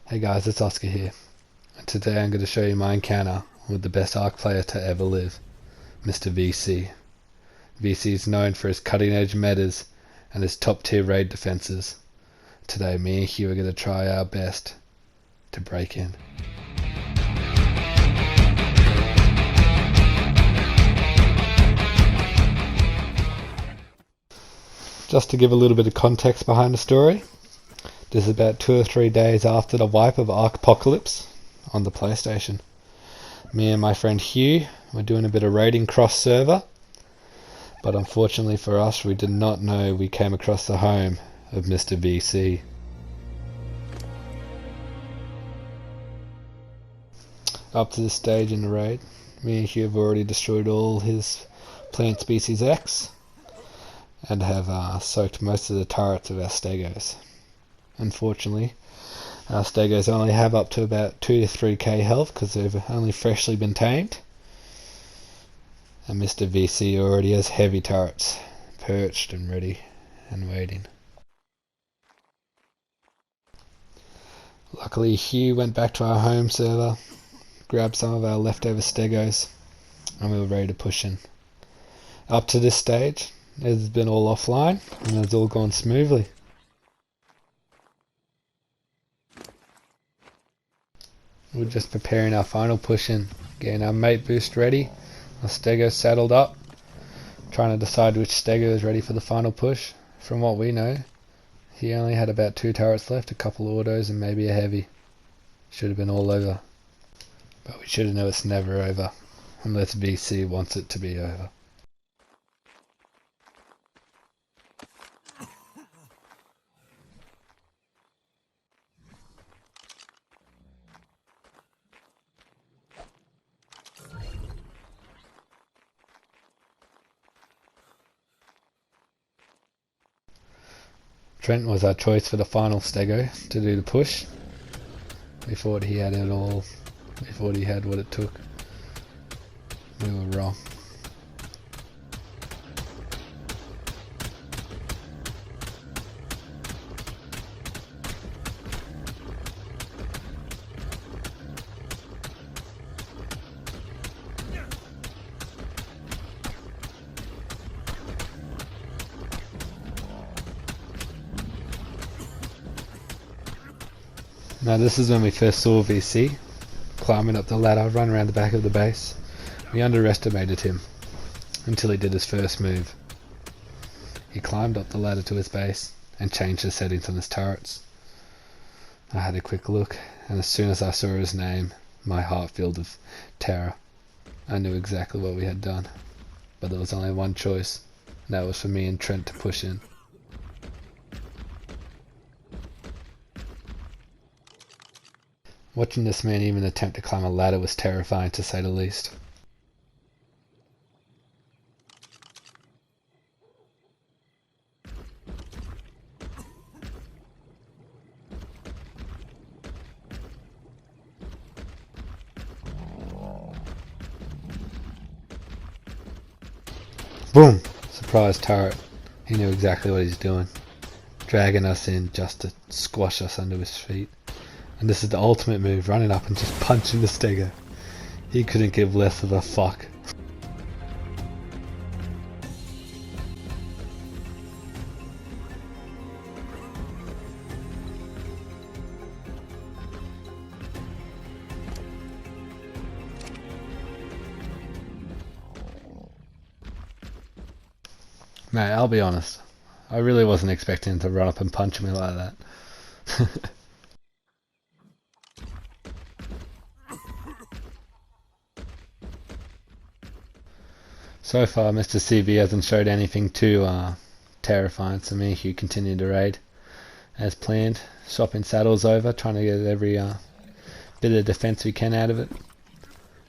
Hey guys, it's Oscar here, and today I'm going to show you my encounter with the best Ark player to ever live, Mr. VC. VC is known for his cutting edge metas and his top tier raid defenses. Today me and Hugh are going to try our best to break in. Just to give a little bit of context behind the story, this is about 2 or 3 days after the wipe of Arkapocalypse on the PlayStation. Me and my friend Hugh were doing a bit of raiding cross server, but unfortunately for us we did not know we came across the home of Mr. VC. Up to this stage in the raid, me and Hugh have already destroyed all his Plant Species X and have soaked most of the turrets of our Stegos. Unfortunately, our Stegos only have up to about 2 to 3k health because they've only freshly been tamed. And Mr. VC already has heavy turrets perched and ready and waiting. Luckily, Hugh went back to our home server, grabbed some of our leftover Stegos, and we were ready to push in. Up to this stage, it's been all offline and it's all gone smoothly. We're just preparing our final push in, getting our mate boost ready, our Stego saddled up, trying to decide which Stego is ready for the final push. From what we know, he only had about 2 turrets left, a couple autos and maybe a heavy. Should have been all over. But we should have known it's never over, unless VC wants it to be over. Trent was our choice for the final Stego to do the push. We thought he had it all. We thought he had what it took. We were wrong. Now this is when we first saw VC climbing up the ladder, run around the back of the base. We underestimated him until he did his first move. He climbed up the ladder to his base and changed the settings on his turrets. I had a quick look, and as soon as I saw his name, my heart filled with terror. I knew exactly what we had done, but there was only one choice, and that was for me and Trent to push in. Watching this man even attempt to climb a ladder was terrifying, to say the least. Boom! Surprise turret. He knew exactly what he's doing, dragging us in just to squash us under his feet. And this is the ultimate move, running up and just punching the Stego. He couldn't give less of a fuck. Mate, I'll be honest. I really wasn't expecting him to run up and punch me like that. So far, Mr. CV hasn't showed anything too terrifying, so me and Hugh continued to raid as planned, swapping saddles over, trying to get every bit of defense we can out of it.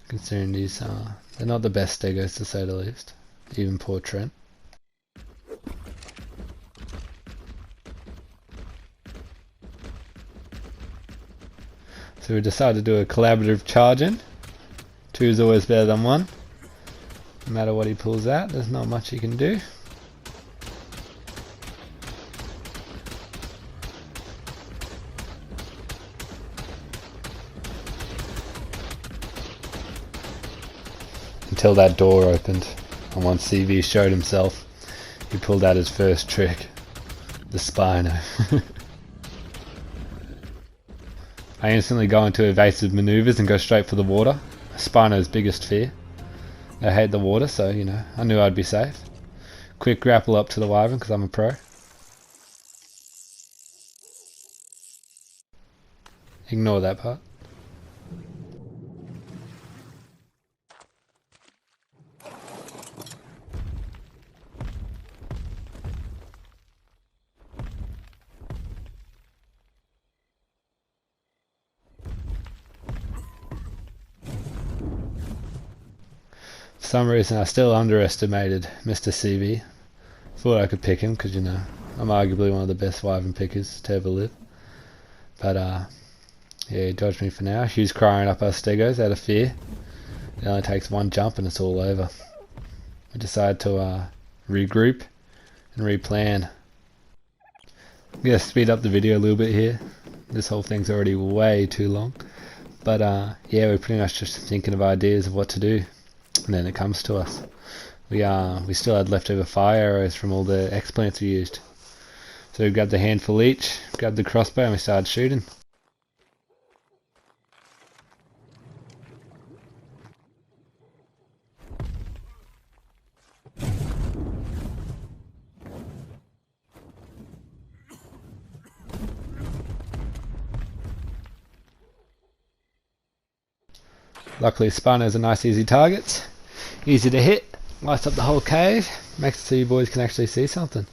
Considering these, they're not the best Stegos to say the least, even poor Trent. So we decided to do a collaborative charge in. 2 is always better than 1. No matter what he pulls out, there's not much he can do. until that door opened, and once CV showed himself, he pulled out his first trick, the Spino. I instantly go into evasive maneuvers and go straight for the water, Spino's biggest fear. They hate the water, so you know, I knew I'd be safe. Quick grapple up to the wyvern because I'm a pro. Ignore that part. For some reason I still underestimated Mr. CV. Thought I could pick him because, you know, I'm arguably one of the best wyvern pickers to ever live. But yeah, he dodged me for now. Hugh's crying up our stegos out of fear. It only takes one jump and it's all over. We decide to regroup and replan. I'm going to speed up the video a little bit here. This whole thing's already way too long. But yeah, we're pretty much just thinking of ideas of what to do. And then it comes to us. We still had leftover fire arrows from all the explants we used. So we grabbed a handful each, grabbed the crossbow and we started shooting. Luckily Spinos are nice easy targets, easy to hit, lights up the whole cave, makes it so you boys can actually see something.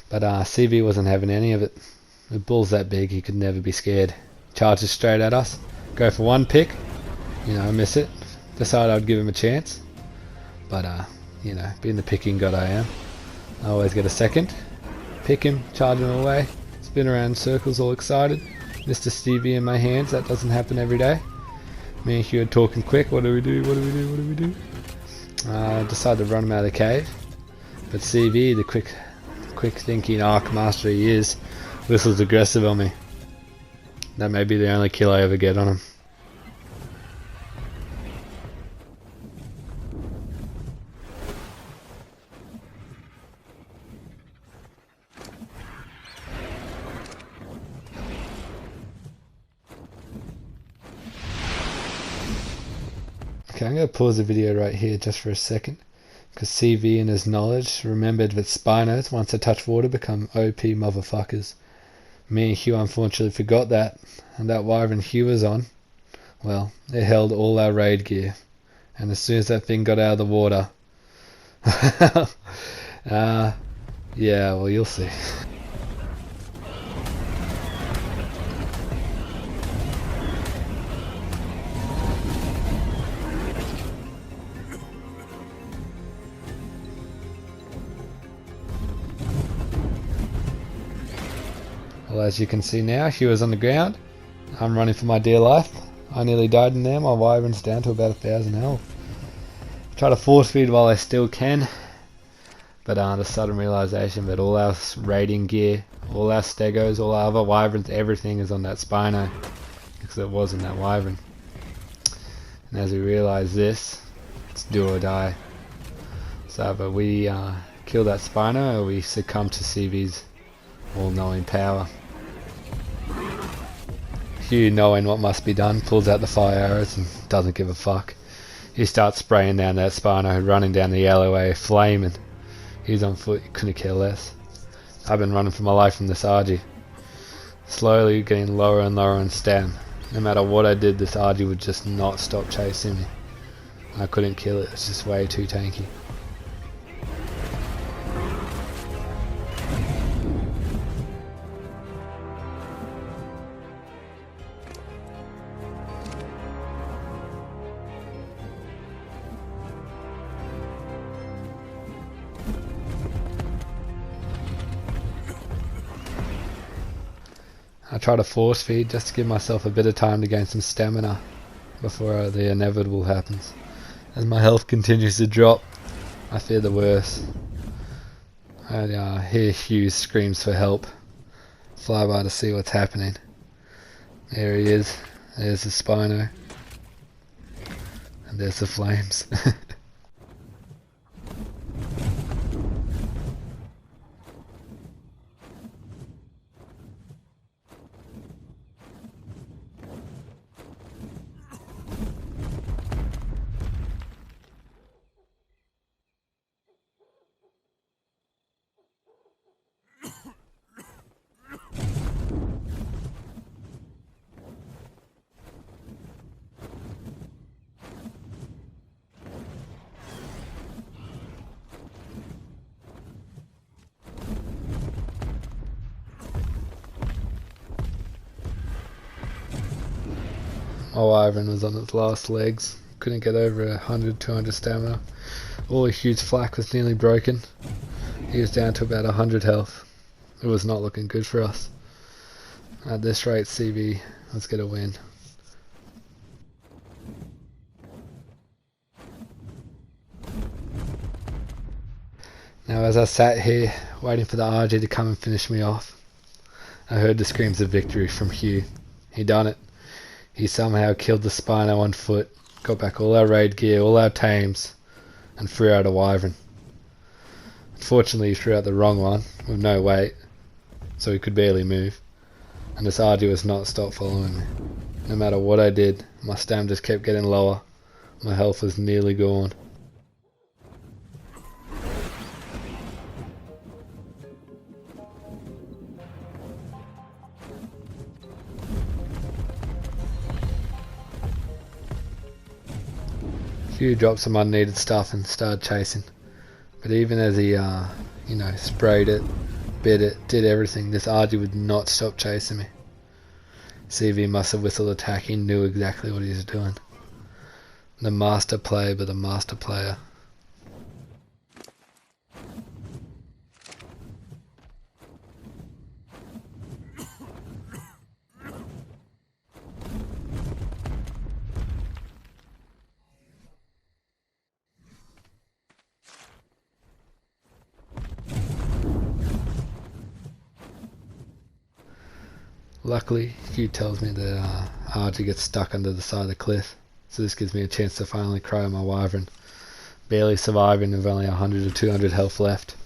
But CV wasn't having any of it. With bulls that big he could never be scared. Charges straight at us, go for one pick, you know, miss it, decide I'd give him a chance. But you know, being the picking god I am, I always get a second. Pick him, charge him away, spin around in circles all excited. Mr. Stevie in my hands, that doesn't happen every day. Me and Hugh are talking quick, what do we do, what do we do, what do we do? Decide to run him out of the cave. But CV, the quick thinking arc master he is, whistles aggressive on me. That may be the only kill I ever get on him. Okay, I'm going to pause the video right here just for a second, because CV in his knowledge remembered that Spinos, once they touch water, become OP motherfuckers. Me and Hugh unfortunately forgot that, and that wyvern Hugh was on, well, it held all our raid gear, and as soon as that thing got out of the water, yeah, well, you'll see. Well, as you can see now, Hugh is on the ground. I'm running for my dear life. I nearly died in there. My wyvern's down to about 1,000 health. Try to force feed while I still can. But the sudden realization that all our raiding gear, all our stegos, all our other wyverns, everything is on that Spino. Because it wasn't that wyvern. And as we realize this, it's do or die. So either we kill that Spino or we succumb to CV's all-knowing power. Hugh, knowing what must be done, pulls out the fire arrows and doesn't give a fuck. He starts spraying down that Spino, running down the alleyway, flaming. He's on foot, he couldn't care less. I've been running for my life from this Argy. Slowly getting lower and lower in stam. No matter what I did, this Argy would just not stop chasing me. I couldn't kill it, it's just way too tanky. I try to force feed just to give myself a bit of time to gain some stamina before the inevitable happens. As my health continues to drop, I fear the worst. I hear Hughes screams for help. Fly by to see what's happening. There he is. There's the Spino. And there's the flames. My wyvern was on its last legs. Couldn't get over 100, 200 stamina. All Hugh's flak was nearly broken. He was down to about 100 health. It was not looking good for us. At this rate, CV, let's get a win. Now as I sat here, waiting for the RG to come and finish me off, I heard the screams of victory from Hugh. He done it. He somehow killed the Spino on foot, got back all our raid gear, all our tames, and threw out a wyvern. Unfortunately, he threw out the wrong one, with no weight, so he could barely move, and this RG was not stopped following me. No matter what I did, my stam just kept getting lower. My health was nearly gone. Hugh dropped some unneeded stuff and started chasing. But even as he, sprayed it, bit it, did everything, this RG would not stop chasing me. CV must have whistled attack. He knew exactly what he was doing. The master player, but the master player. Luckily, Hugh tells me that RG gets stuck under the side of the cliff, so this gives me a chance to finally cryo my wyvern, barely surviving with only 100 or 200 health left.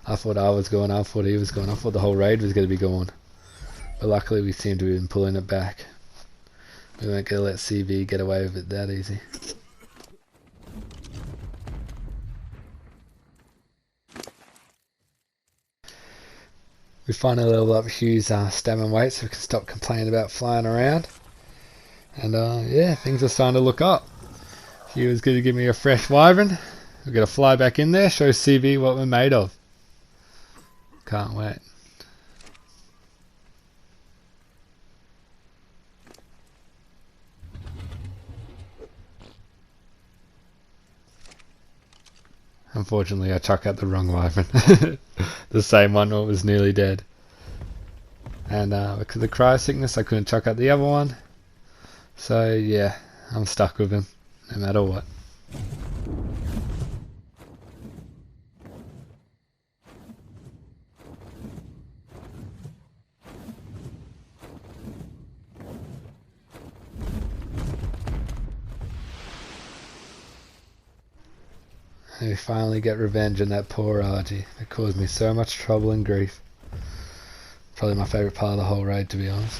I thought I was gone, I thought he was gone, I thought the whole raid was going to be gone, but luckily we seem to have been pulling it back. We weren't going to let CV get away with it that easy. We finally leveled up Hugh's stamina weight so we can stop complaining about flying around. And yeah, things are starting to look up. Hugh is going to give me a fresh wyvern. We're going to fly back in there, show CV what we're made of. Can't wait. Unfortunately, I chucked out the wrong wyvern. The same one that was nearly dead. And because of cryo sickness, I couldn't chuck out the other one. So yeah, I'm stuck with him, no matter what. And we finally get revenge on that poor RG. It caused me so much trouble and grief. Probably my favourite part of the whole raid, to be honest.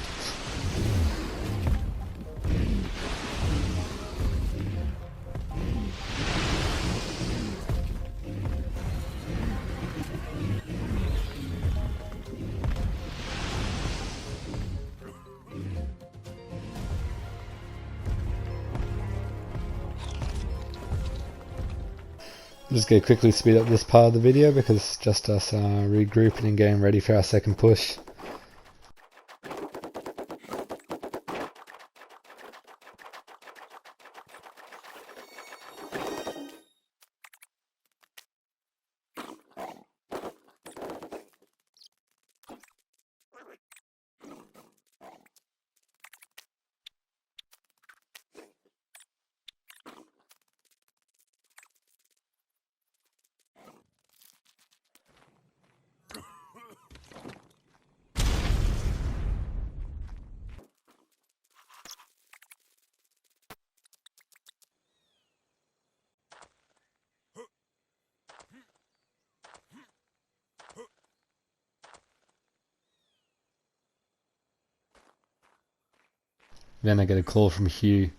I'm just going to quickly speed up this part of the video because it's just us regrouping and getting ready for our second push. Then I get a call from Hugh.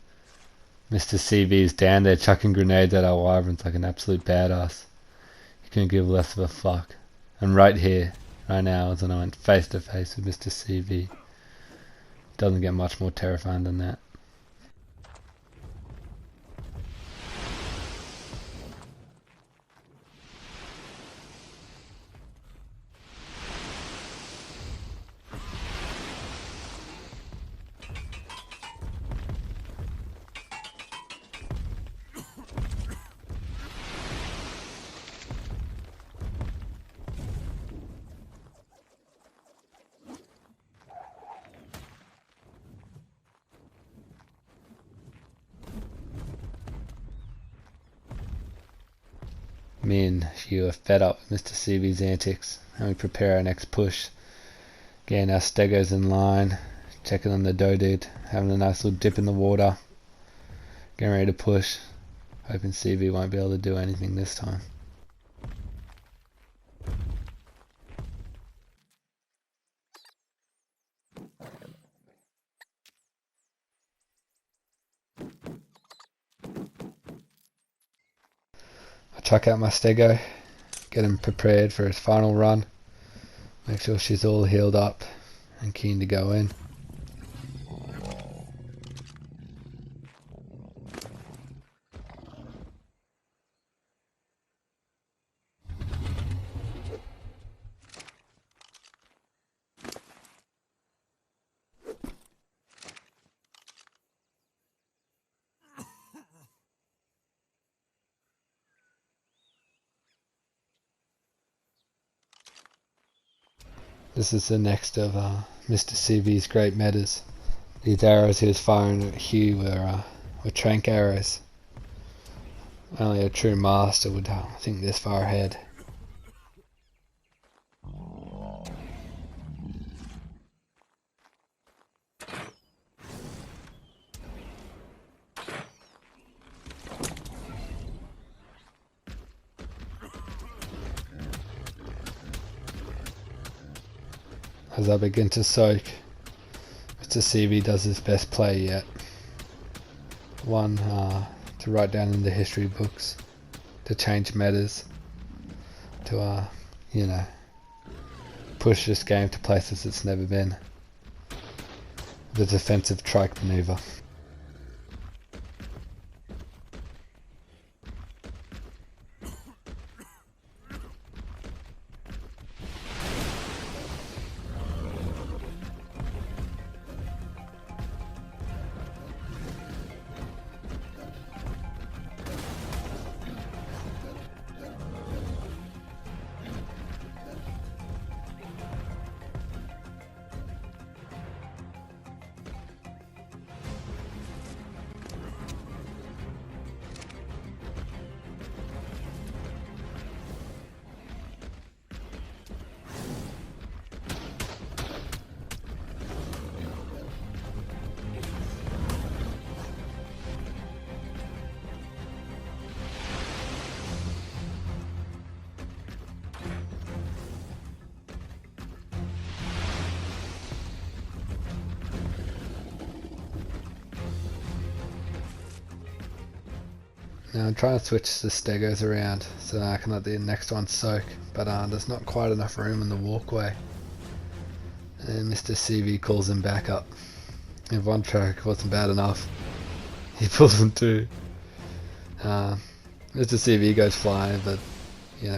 Mr. CV is down there chucking grenades at our wyverns like an absolute badass. He couldn't give less of a fuck. And right here, right now, is when I went face to face with Mr. CV. Doesn't get much more terrifying than that. Me and Hugh are fed up with Mr. CV's antics, and we prepare our next push. Getting our stegos in line, checking on the dough dude, having a nice little dip in the water, getting ready to push, hoping CV won't be able to do anything this time. I chuck out my stego, get him prepared for his final run, make sure she's all healed up and keen to go in. This is the next of Mr. CV's great metas. These arrows he was firing at Hugh were trank arrows. Only a true master would think this far ahead. As I begin to soak, Mr. CV does his best play yet. One to write down in the history books, to change metas, to push this game to places it's never been. The defensive trike maneuver. Now I'm trying to switch the stegos around so I can let the next one soak, but there's not quite enough room in the walkway. And Mr. CV calls him back up. If one track wasn't bad enough, he pulls him two. Mr. CV goes flying, but he's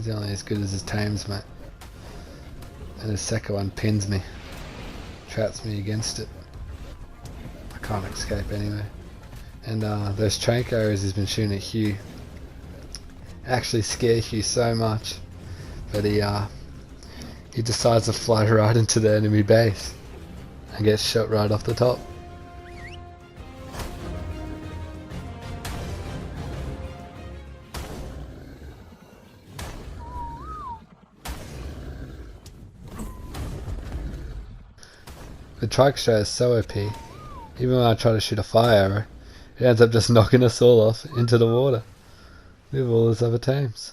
only as good as his tames, mate. And his second one pins me, traps me against it. I can't escape anyway. And those trank arrows he's been shooting at Hugh actually scare Hugh so much that he decides to fly right into the enemy base and gets shot right off the top. The trike shot is so OP, even when I try to shoot a fire arrow, it ends up just knocking us all off into the water with all his other tames.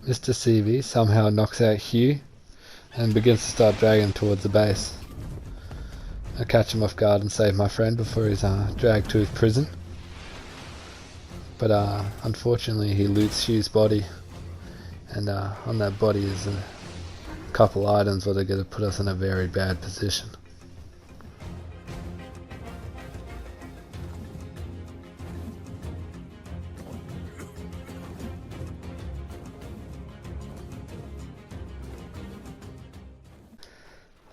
Mr. CV somehow knocks out Hugh and begins to start dragging towards the base. I catch him off guard and save my friend before he's dragged to his prison. But unfortunately he loots Hugh's body, and on that body is a couple items that are going to put us in a very bad position.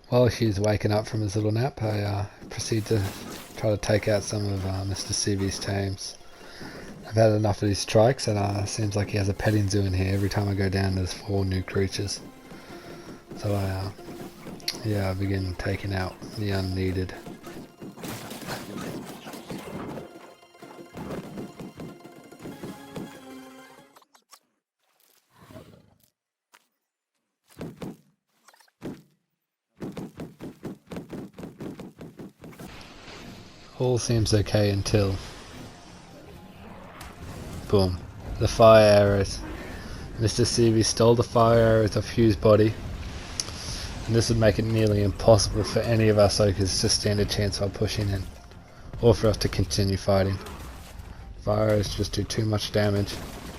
While Hugh's waking up from his little nap, I proceed to try to take out some of Mr. CV's tames. I've had enough of these strikes, and it seems like he has a petting zoo in here. Every time I go down there's 4 new creatures. So I begin taking out the unneeded. All seems okay until... boom. The fire arrows. Mr. CV stole the fire arrows off Hugh's body, and this would make it nearly impossible for any of our soakers to stand a chance while pushing in, or for us to continue fighting. Fire arrows just do too much damage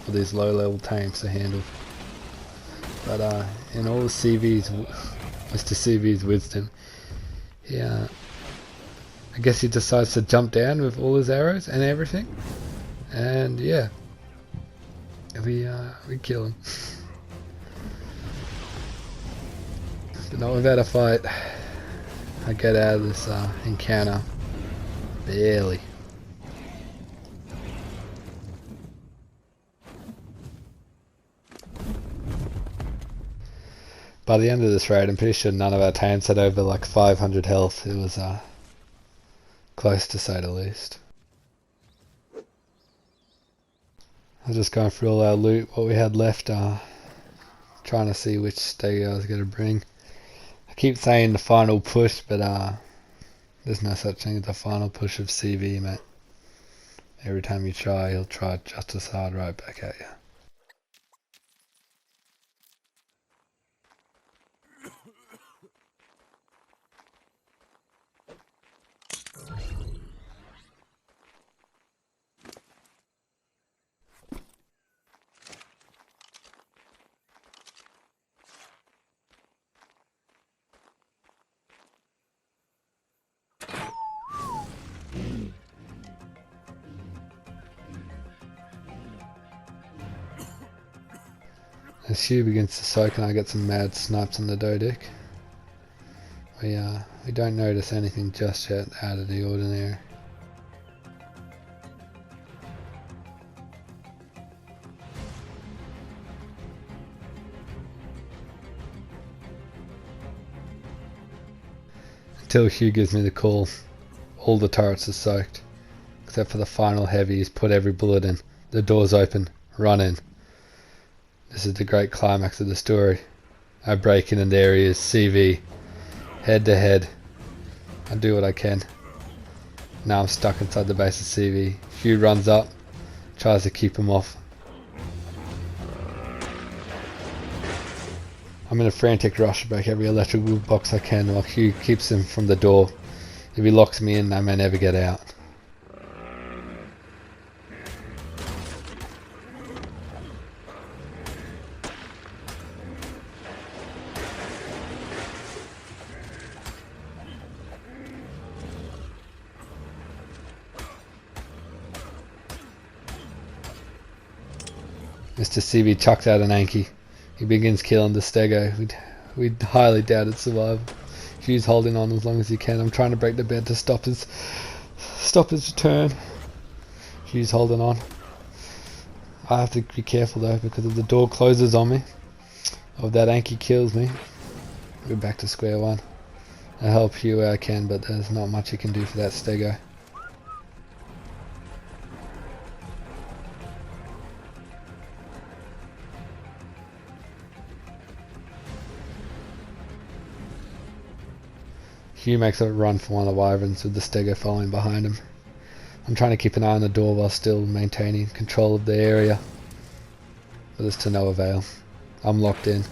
for these low level tames to handle. But in all of Mr. CV's wisdom, I guess he decides to jump down with all his arrows and everything, and yeah, we kill him. But not without a fight. I get out of this encounter barely. By the end of this raid, I'm pretty sure none of our tames had over like 500 health. It was close, to say the least. I was just going through all our loot, what we had left, trying to see which stego I was going to bring. I keep saying the final push, but there's no such thing as a final push of CV, mate. Every time you try, he'll try just as hard right back at you. As Hugh begins to soak and I get some mad snipes on the Doedic, we don't notice anything just yet out of the ordinary. Until Hugh gives me the call, all the turrets are soaked, except for the final heavy. He's put every bullet in. The door's open. Run in. This is the great climax of the story. I break in and there he is, CV, head to head. I do what I can. Now I'm stuck inside the base of CV. Hugh runs up, tries to keep him off. I'm in a frantic rush to break every electrical box I can while Hugh keeps him from the door. If he locks me in, I may never get out. Mr. CV chucks out an Anki. He begins killing the stego. We highly doubted survival. Hugh's holding on as long as he can. I'm trying to break the bed to stop his return. Hugh's holding on. I have to be careful though, because if the door closes on me, or if that Anki kills me, we're back to square one. I help Hugh where I can, but there's not much he can do for that stego. Hugh makes a run for one of the wyverns with the stego following behind him. I'm trying to keep an eye on the door while still maintaining control of the area, but it's to no avail. I'm locked in.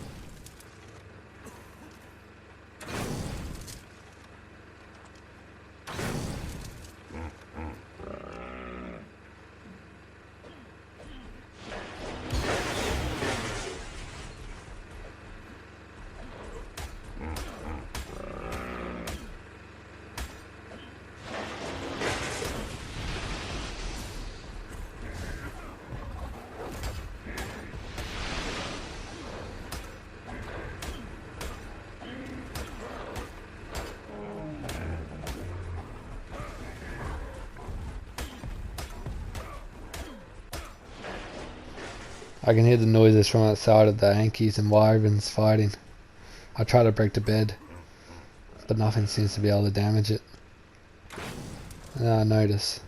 I can hear the noises from outside of the Ankies and Wyverns fighting. I try to break the bed, but nothing seems to be able to damage it. And I notice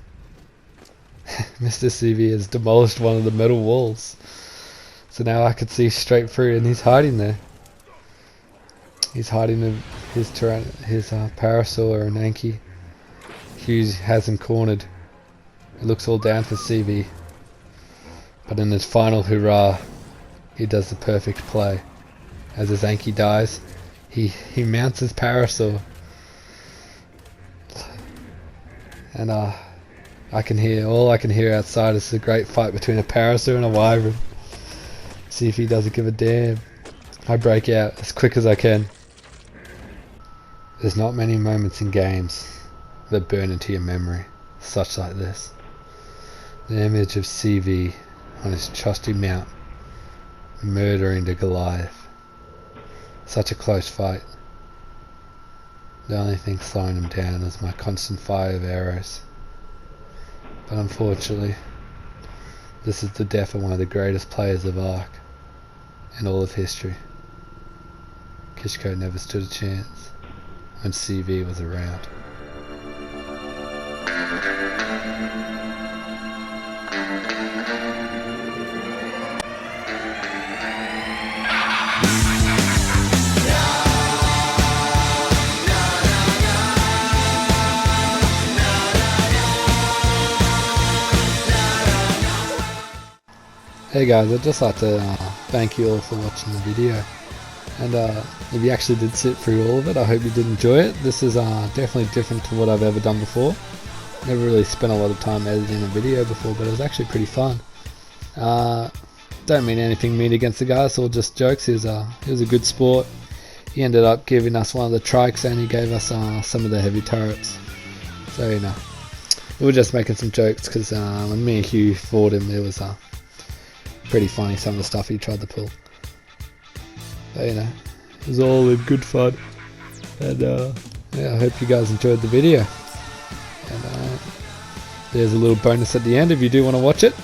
Mr. CV has demolished one of the metal walls. So now I can see straight through, and he's hiding there. He's hiding in his Parasaur and Anki. Hughes has him cornered. It looks all down for CV. But in his final hurrah, he does the perfect play. As his Anki dies, he mounts his Parasaur. And all I can hear outside is the great fight between a Parasaur and a Wyvern. See if he doesn't give a damn. I break out as quick as I can. There's not many moments in games that burn into your memory, such like this. The image of CV on his trusty mount, murdering the Goliath. Such a close fight. The only thing slowing him down is my constant fire of arrows. But unfortunately, this is the death of one of the greatest players of Ark in all of history. Kishko never stood a chance when CV was around. Hey guys, I'd just like to thank you all for watching the video, and if you actually did sit through all of it, I hope you did enjoy it. This is definitely different to what I've ever done before. Never really spent a lot of time editing a video before, but it was actually pretty fun. Don't mean anything mean against the guy, it's all just jokes. He was a good sport. He ended up giving us one of the trikes, and he gave us some of the heavy turrets. So you know, we were just making some jokes because when me and Hugh fought him, it was pretty funny, some of the stuff he tried to pull. But you know, it was all in good fun. And yeah, I hope you guys enjoyed the video. And there's a little bonus at the end if you do want to watch it.